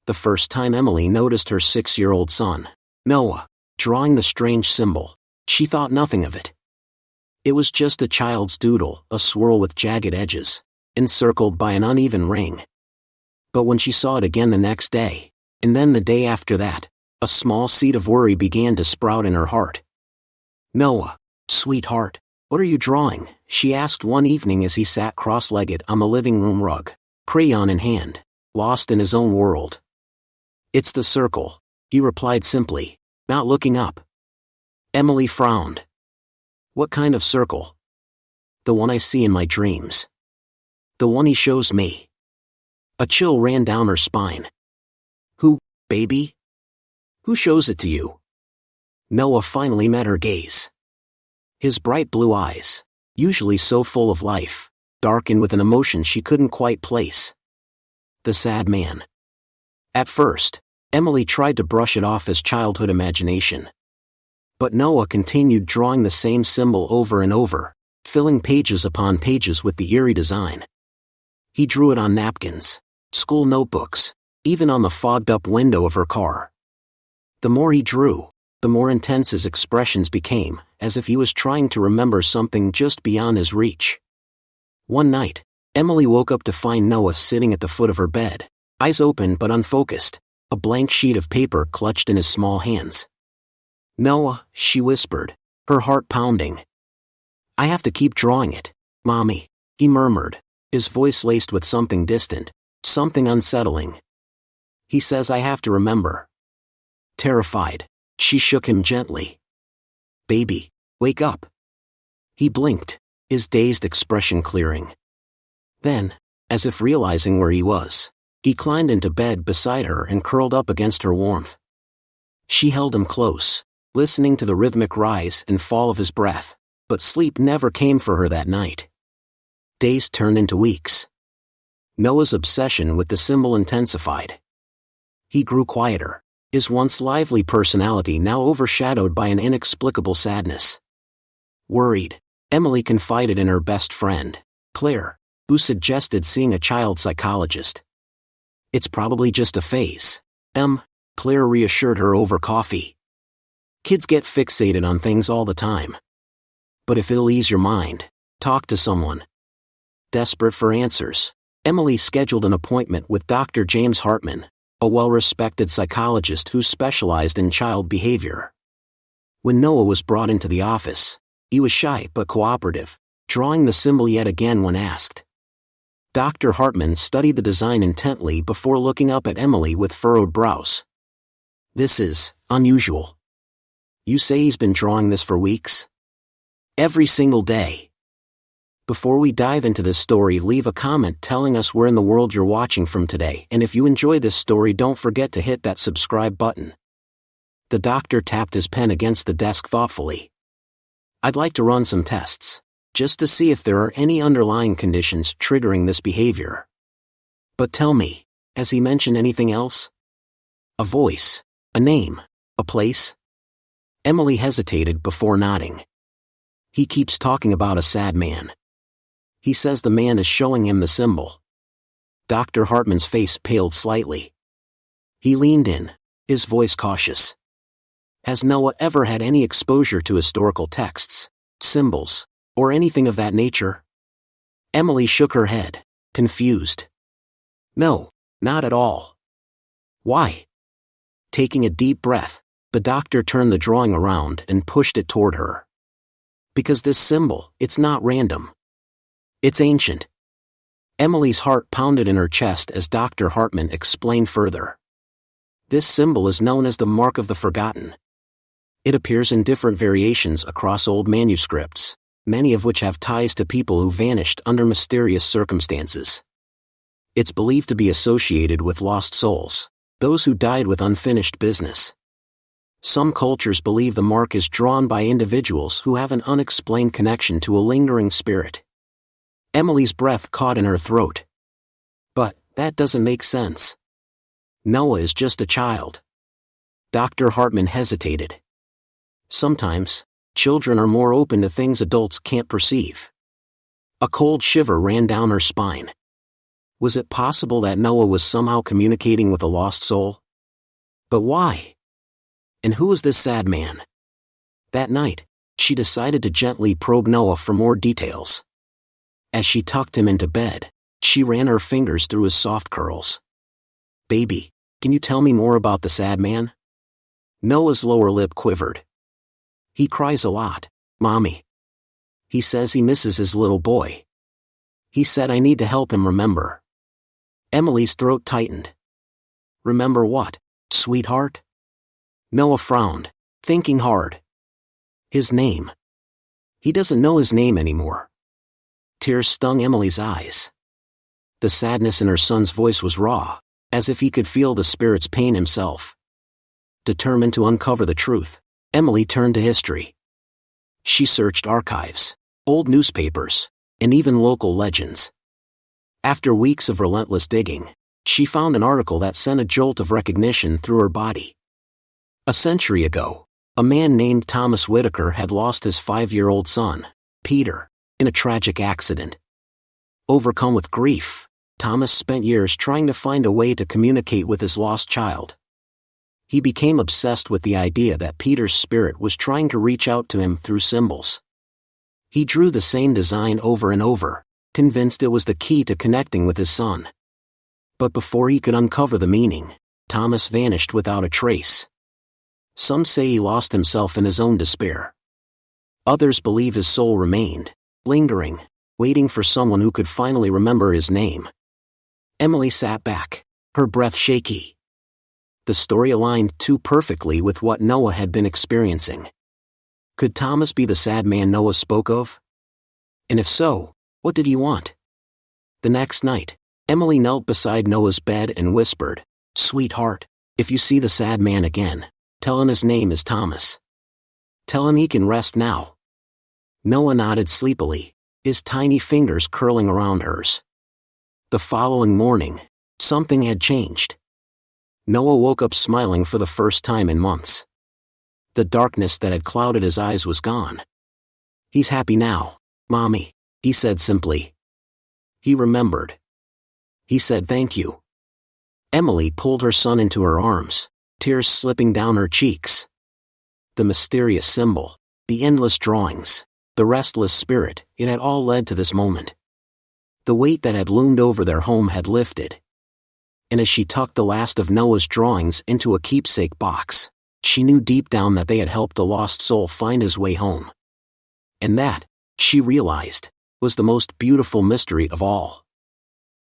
the first time Emily noticed her 6-year-old son, Noah, drawing the strange symbol. She thought nothing of it. It was just a child's doodle, a swirl with jagged edges, encircled by an uneven ring. But when she saw it again the next day, and then the day after that, a small seed of worry began to sprout in her heart. "Noah, sweetheart, what are you drawing?" she asked one evening as he sat cross-legged on the living room rug, crayon in hand, lost in his own world. "It's the circle," he replied simply, not looking up. Emily frowned. "What kind of circle?" "The one I see in my dreams. The one he shows me." A chill ran down her spine. "Who, baby? Who shows it to you?" Noah finally met her gaze. His bright blue eyes, usually so full of life, darkened with an emotion she couldn't quite place. The sad man. At first, Emily tried to brush it off as childhood imagination. But Noah continued drawing the same symbol over and over, filling pages upon pages with the eerie design. He drew it on napkins, school notebooks, even on the fogged-up window of her car. The more he drew, the more intense his expressions became, as if he was trying to remember something just beyond his reach. One night, Emily woke up to find Noah sitting at the foot of her bed, eyes open but unfocused, a blank sheet of paper clutched in his small hands. "Noah," she whispered, her heart pounding. "I have to keep drawing it, Mommy," he murmured, his voice laced with something distant, something unsettling. "He says I have to remember." Terrified, she shook him gently. "Baby, wake up." He blinked, his dazed expression clearing. Then, as if realizing where he was, he climbed into bed beside her and curled up against her warmth. She held him close, listening to the rhythmic rise and fall of his breath, but sleep never came for her that night. Days turned into weeks. Noah's obsession with the symbol intensified. He grew quieter, his once lively personality now overshadowed by an inexplicable sadness. Worried, Emily confided in her best friend, Claire, who suggested seeing a child psychologist. "It's probably just a phase," Claire reassured her over coffee. "Kids get fixated on things all the time. But if it'll ease your mind, talk to someone." Desperate for answers, Emily scheduled an appointment with Dr. James Hartman, a well-respected psychologist who specialized in child behavior. When Noah was brought into the office, he was shy but cooperative, drawing the symbol yet again when asked. Dr. Hartman studied the design intently before looking up at Emily with furrowed brows. "This is unusual. You say he's been drawing this for weeks?" "Every single day." Before we dive into this story, leave a comment telling us where in the world you're watching from today, and if you enjoy this story, don't forget to hit that subscribe button. The doctor tapped his pen against the desk thoughtfully. "I'd like to run some tests, just to see if there are any underlying conditions triggering this behavior. But tell me, has he mentioned anything else? A voice, a name, a place?" Emily hesitated before nodding. "He keeps talking about a sad man. He says the man is showing him the symbol." Dr. Hartman's face paled slightly. He leaned in, his voice cautious. "Has Noah ever had any exposure to historical texts, symbols, or anything of that nature?" Emily shook her head, confused. "No, not at all." "Why?" Taking a deep breath, the doctor turned the drawing around and pushed it toward her. "Because this symbol, it's not random. It's ancient." Emily's heart pounded in her chest as Dr. Hartman explained further. "This symbol is known as the Mark of the Forgotten. It appears in different variations across old manuscripts, many of which have ties to people who vanished under mysterious circumstances. It's believed to be associated with lost souls, those who died with unfinished business. Some cultures believe the mark is drawn by individuals who have an unexplained connection to a lingering spirit." Emily's breath caught in her throat. "But that doesn't make sense. Noah is just a child." Dr. Hartman hesitated. "Sometimes, children are more open to things adults can't perceive." A cold shiver ran down her spine. Was it possible that Noah was somehow communicating with a lost soul? But why? And who was this sad man? That night, she decided to gently probe Noah for more details. As she tucked him into bed, she ran her fingers through his soft curls. "Baby, can you tell me more about the sad man?" Noah's lower lip quivered. "He cries a lot, Mommy. He says he misses his little boy. He said I need to help him remember." Emily's throat tightened. "Remember what, sweetheart?" Noah frowned, thinking hard. "His name. He doesn't know his name anymore." Tears stung Emily's eyes. The sadness in her son's voice was raw, as if he could feel the spirit's pain himself. Determined to uncover the truth, Emily turned to history. She searched archives, old newspapers, and even local legends. After weeks of relentless digging, she found an article that sent a jolt of recognition through her body. A century ago, a man named Thomas Whitaker had lost his 5-year-old son, Peter, in a tragic accident. Overcome with grief, Thomas spent years trying to find a way to communicate with his lost child. He became obsessed with the idea that Peter's spirit was trying to reach out to him through symbols. He drew the same design over and over, convinced it was the key to connecting with his son. But before he could uncover the meaning, Thomas vanished without a trace. Some say he lost himself in his own despair. Others believe his soul remained, lingering, waiting for someone who could finally remember his name. Emily sat back, her breath shaky. The story aligned too perfectly with what Noah had been experiencing. Could Thomas be the sad man Noah spoke of? And if so, what did he want? The next night, Emily knelt beside Noah's bed and whispered, "Sweetheart, if you see the sad man again, tell him his name is Thomas. Tell him he can rest now." Noah nodded sleepily, his tiny fingers curling around hers. The following morning, something had changed. Noah woke up smiling for the first time in months. The darkness that had clouded his eyes was gone. "He's happy now, Mommy," he said simply. He remembered. He said thank you. Emily pulled her son into her arms, tears slipping down her cheeks. The mysterious symbol, the endless drawings, the restless spirit, it had all led to this moment. The weight that had loomed over their home had lifted. And as she tucked the last of Noah's drawings into a keepsake box, she knew deep down that they had helped a lost soul find his way home. And that, she realized, was the most beautiful mystery of all.